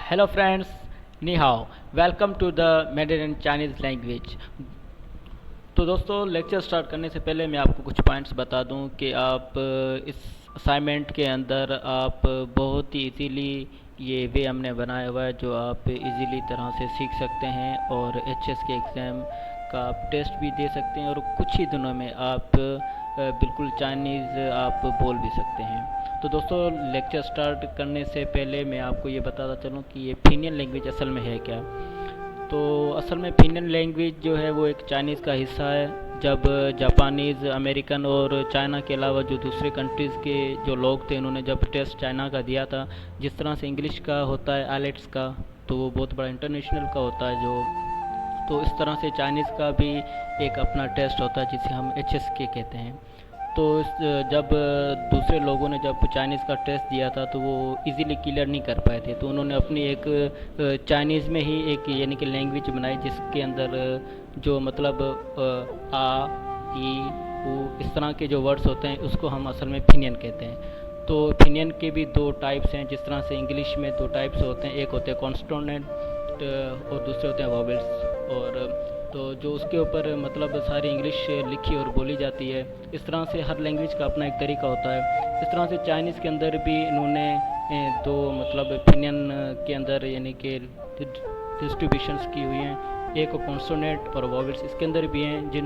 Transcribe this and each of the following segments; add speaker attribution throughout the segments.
Speaker 1: Hello friends, ni hao. Welcome to the Mandarin Chinese language. तो दोस्तों lecture start करने से पहले मैं आपको कुछ पॉइंट्स बता दूं कि आप इस असाइनमेंट के अंदर आप बहुत ही इजीली ये वे हमने बनाया हुआ है जो आप इजीली तरह से सीख सकते हैं और एचएस के एग्ज़ाम का आप टेस्ट भी दे सकते हैं और कुछ ही दिनों में आप बिल्कुल चाइनीज़ आप बोल भी सकते हैं। तो दोस्तों लेक्चर स्टार्ट करने से पहले मैं आपको ये बताता चलूँ कि ये फिनियन लैंग्वेज असल में है क्या। तो असल में फिनियन लैंग्वेज जो है वो एक चाइनीज़ का हिस्सा है। जब जापानीज़, अमेरिकन और चाइना के अलावा जो दूसरे कंट्रीज़ के जो लोग थे उन्होंने जब टेस्ट चाइना का दिया था, जिस तरह से इंग्लिश का होता है आइलेट्स का, तो वो बहुत बड़ा इंटरनेशनल का होता है जो, तो इस तरह से चाइनीज़ का भी एक अपना टेस्ट होता है जिसे हम HSK कहते हैं। तो जब दूसरे लोगों ने जब चाइनीज़ का टेस्ट दिया था तो वो इजीली क्लियर नहीं कर पाए थे, तो उन्होंने अपनी एक चाइनीज़ में ही एक यानी कि लैंग्वेज बनाई जिसके अंदर जो मतलब आ, ई, ऊ इस तरह के जो वर्ड्स होते हैं उसको हम असल में फिनियन कहते हैं। तो फिनियन के भी दो टाइप्स हैं, जिस तरह से इंग्लिश में दो टाइप्स होते हैं, एक होते हैं कॉन्स्टोनेंट और दूसरे होते हैं वॉवेल्स। और तो जो उसके ऊपर मतलब सारी इंग्लिश लिखी और बोली जाती है, इस तरह से हर लैंग्वेज का अपना एक तरीका होता है। इस तरह से चाइनीज़ के अंदर भी इन्होंने दो मतलब फिनियन के अंदर यानी कि डिस्ट्रीब्यूशंस की हुई हैं, एक कॉन्सोनेंट और वॉवेल्स इसके अंदर भी हैं जिन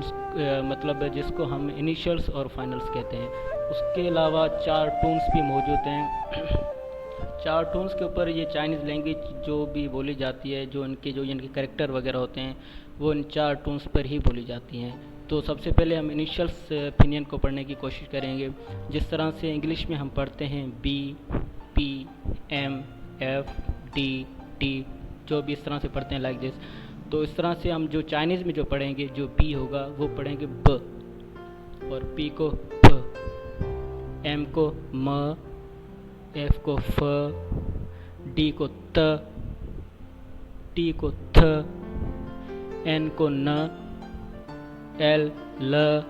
Speaker 1: मतलब जिसको हम इनिशियल्स और फाइनल्स कहते हैं। उसके अलावा चार टून्स भी मौजूद हैं। चार टून्स के ऊपर ये चाइनीज़ लैंग्वेज जो भी बोली जाती है, जो इनके कैरेक्टर वगैरह होते हैं वो इन चार टून्स पर ही बोली जाती हैं। तो सबसे पहले हम इनिशियल्स फिनियन को पढ़ने की कोशिश करेंगे। जिस तरह से इंग्लिश में हम पढ़ते हैं B, P, M, F, D, T, जो भी इस तरह से पढ़ते हैं लाइक दिस। तो इस तरह से हम जो चाइनीज़ में जो पढ़ेंगे, जो बी होगा वो पढ़ेंगे ब, और पी को फ, एम को म, एफ को फ, डी को त, टी को थ, एन को न, एल ल,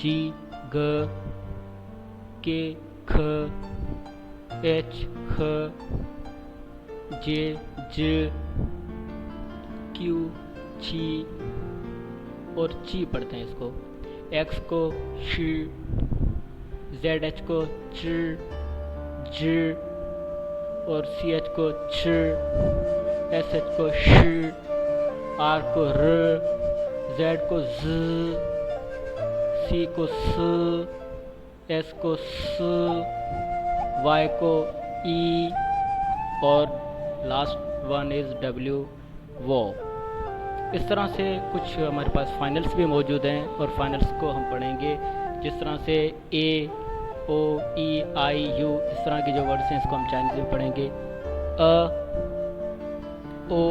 Speaker 1: जी ग, के ख, एच ख, जे ज, क्यू छी और ची पढ़ते हैं इसको। एक्स को शी, जेड एच को च, ज और सी एच को छ, एस एच को श, आर को र, जेड को ज, सी को स, एस को स, वाई को ई और लास्ट वन इज़ डब्ल्यू, वो। इस तरह से कुछ हमारे पास फाइनल्स भी मौजूद हैं और फाइनल्स को हम पढ़ेंगे जिस तरह से ए, ओ, ई, आई, यू इस तरह के जो वर्ड्स हैं इसको हम चाइनीज़ में पढ़ेंगे। अ, ओ,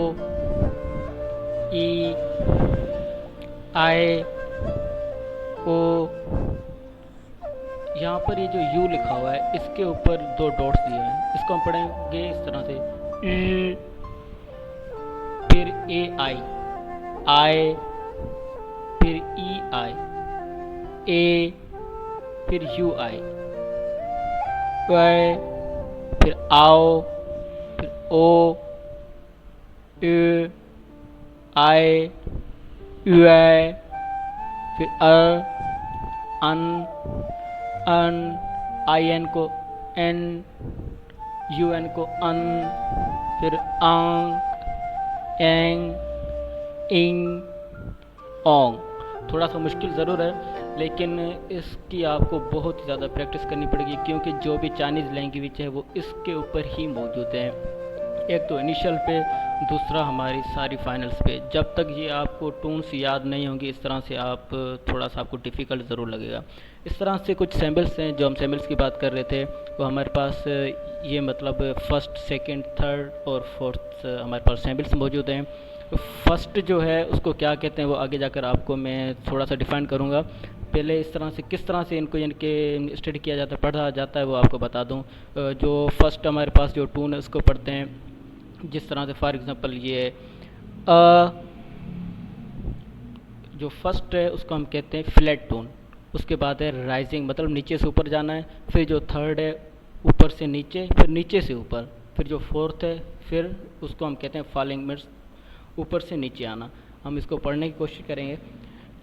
Speaker 1: ई, आई, ओ। यहाँ पर ये जो यू लिखा हुआ है इसके ऊपर दो डॉट्स दिए हैं, इसको हम पढ़ेंगे इस तरह से ई, फिर ए आई, आई, फिर ई आई, ए, फिर यू आई, वाई, फिर आओ, फिर ओ, ए, आई, यू आई, फिर अन, अन, आई एन को एन, यू एन को अन, फिर आंग, एंग, इंग, ओंग। थोड़ा सा मुश्किल ज़रूर है लेकिन इसकी आपको बहुत ही ज़्यादा प्रैक्टिस करनी पड़ेगी, क्योंकि जो भी चाइनीज़ लैंग्वेज है वो इसके ऊपर ही मौजूद है। एक तो इनिशियल पे, दूसरा हमारी सारी फाइनल्स पे। जब तक ये आपको टून्स याद नहीं होंगी इस तरह से आप थोड़ा सा आपको डिफ़िकल्ट ज़रूर लगेगा। इस तरह से कुछ सैम्पल्स हैं, जो हम सैम्पल्स की बात कर रहे थे वो हमारे पास ये मतलब फर्स्ट, सेकंड, थर्ड और फोर्थ हमारे पास सैम्पल्स मौजूद हैं। फर्स्ट जो है उसको क्या कहते हैं वो आगे जाकर आपको मैं थोड़ा सा डिफ़ाइन करूँगा। पहले इस तरह से किस तरह से इनको इनके स्टडी किया जाता है, पढ़ा जाता है, वो आपको बता दूँ। जो फर्स्ट हमारे पास जो टून है उसको पढ़ते हैं जिस तरह से फॉर एग्ज़ाम्पल ये जो फर्स्ट है उसको हम कहते हैं फ्लैट टोन। उसके बाद है राइजिंग, मतलब नीचे से ऊपर जाना है। फिर जो थर्ड है ऊपर से नीचे, फिर नीचे से ऊपर, फिर जो फोर्थ है, फिर उसको हम कहते हैं फॉलिंग, मीन्स ऊपर से नीचे आना। हम इसको पढ़ने की कोशिश करेंगे।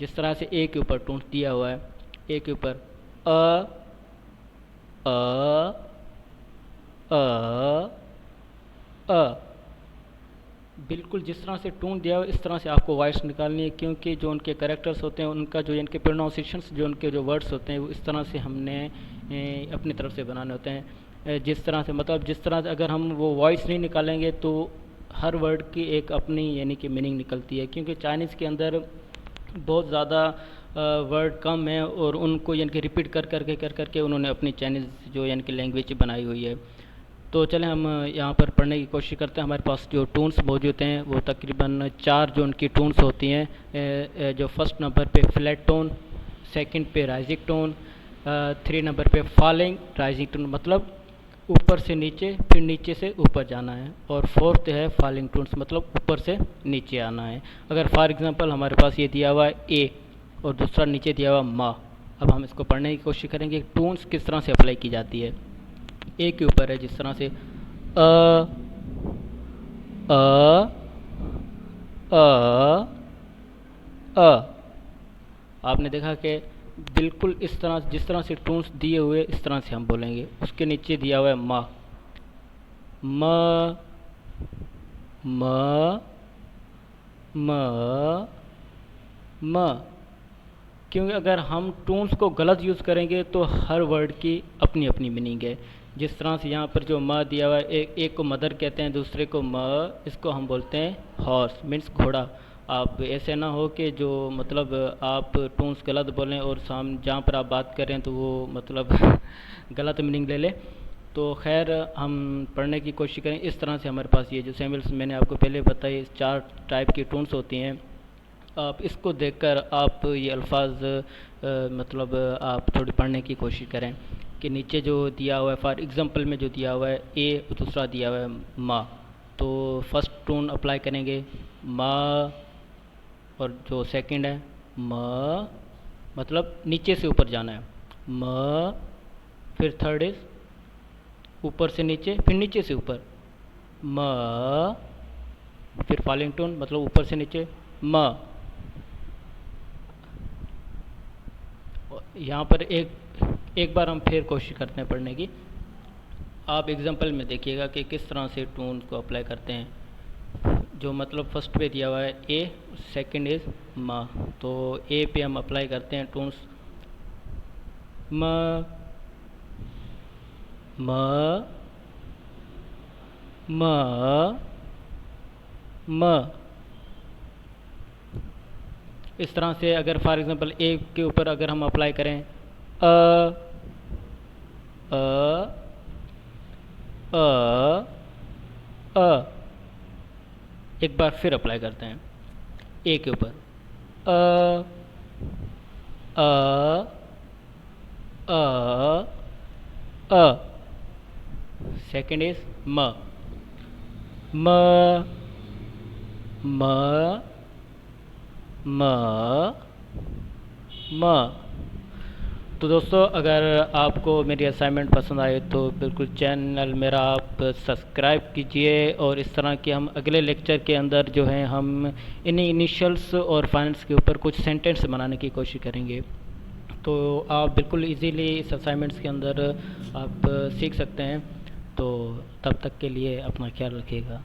Speaker 1: जिस तरह से ए के ऊपर टून्स दिया हुआ है, ए के ऊपर अ अ अ, बिल्कुल जिस तरह से टून दिया हो इस तरह से आपको वॉइस निकालनी है, क्योंकि जो उनके कैरेक्टर्स होते हैं, उनका जो इनके प्रोनाउंसिएशंस, जो उनके जो वर्ड्स होते हैं, वो इस तरह से हमने अपनी तरफ से बनाने होते हैं। जिस तरह से, मतलब जिस तरह से अगर हम वो वॉइस नहीं निकालेंगे तो हर वर्ड की एक अपनी यानी कि मीनिंग निकलती है, क्योंकि चाइनीज़ के अंदर बहुत ज़्यादा वर्ड कम है और उनको यानी कि रिपीट कर करके उन्होंने अपनी चाइनीज़ जो यानी कि लैंग्वेज बनाई हुई है। तो चलें हम यहाँ पर पढ़ने की कोशिश करते हैं। हमारे पास जो टून्स मौजूद हैं वो तकरीबन 4 जो उनकी टून्स होती हैं। जो फर्स्ट नंबर पे फ्लैट टोन, सेकंड पे राइजिंग टोन, 3 नंबर पे फॉलिंग राइजिंग टोन, मतलब ऊपर से नीचे फिर नीचे से ऊपर जाना है, और फोर्थ है फॉलिंग टोन्स, मतलब ऊपर से नीचे आना है। अगर फॉर एग्जांपल हमारे पास ये दिया हुआ है ए और दूसरा नीचे दिया हुआ मा, अब हम इसको पढ़ने की कोशिश करेंगे टोन्स किस तरह से अप्लाई की जाती है। ए के ऊपर है जिस तरह से अ अ अ, आपने देखा कि बिल्कुल इस तरह, जिस तरह से टोन्स दिए हुए इस तरह से हम बोलेंगे। उसके नीचे दिया हुआ है मा, म म म म, क्योंकि अगर हम टोन्स को गलत यूज़ करेंगे तो हर वर्ड की अपनी अपनी मीनिंग है। जिस तरह से यहाँ पर जो म दिया हुआ है, एक को मदर कहते हैं, दूसरे को म, इसको हम बोलते हैं हॉर्स, मीन्स घोड़ा। आप ऐसे ना हो कि जो मतलब आप टोन्स गलत बोलें और जहाँ पर आप बात कर रहे हैं तो वो मतलब गलत मीनिंग ले ले। तो खैर हम पढ़ने की कोशिश करें। इस तरह से हमारे पास ये जो सैम्पल्स मैंने आपको पहले बताई, 4 टाइप की टोन्स होती हैं। आप इसको देखकर आप ये अल्फाज मतलब आप थोड़ी पढ़ने की कोशिश करें कि नीचे जो दिया हुआ है, फॉर एग्ज़ाम्पल में जो दिया हुआ है ए, दूसरा दिया हुआ है मा, तो फर्स्ट टोन अप्लाई करेंगे मा, और जो सेकंड है म, मतलब नीचे से ऊपर जाना है म, फिर थर्ड इज ऊपर से नीचे फिर नीचे से ऊपर म, फिर फॉलिंग टोन मतलब ऊपर से नीचे म। यहाँ पर एक बार हम फिर कोशिश करते हैं पढ़ने की। आप एग्जांपल में देखिएगा कि किस तरह से टोन को अप्लाई करते हैं। जो मतलब फर्स्ट पे दिया हुआ है ए, सेकंड इज मा, तो ए पे हम अप्लाई करते हैं टोन्स म म म म। इस तरह से अगर फॉर एग्जांपल ए के ऊपर अगर हम अप्लाई करें अ अ अ अ, एक बार फिर अप्लाई करते हैं ए के ऊपर अ अ अ अ, सेकंड इज म म म म म। तो दोस्तों अगर आपको मेरी असाइनमेंट पसंद आए तो बिल्कुल चैनल मेरा आप सब्सक्राइब कीजिए, और इस तरह के हम अगले लेक्चर के अंदर जो है हम इन्हीं इनिशियल्स और फाइनल्स के ऊपर कुछ सेंटेंस बनाने की कोशिश करेंगे। तो आप बिल्कुल इजीली इस असाइनमेंट्स के अंदर आप सीख सकते हैं। तो तब तक के लिए अपना ख्याल रखिएगा।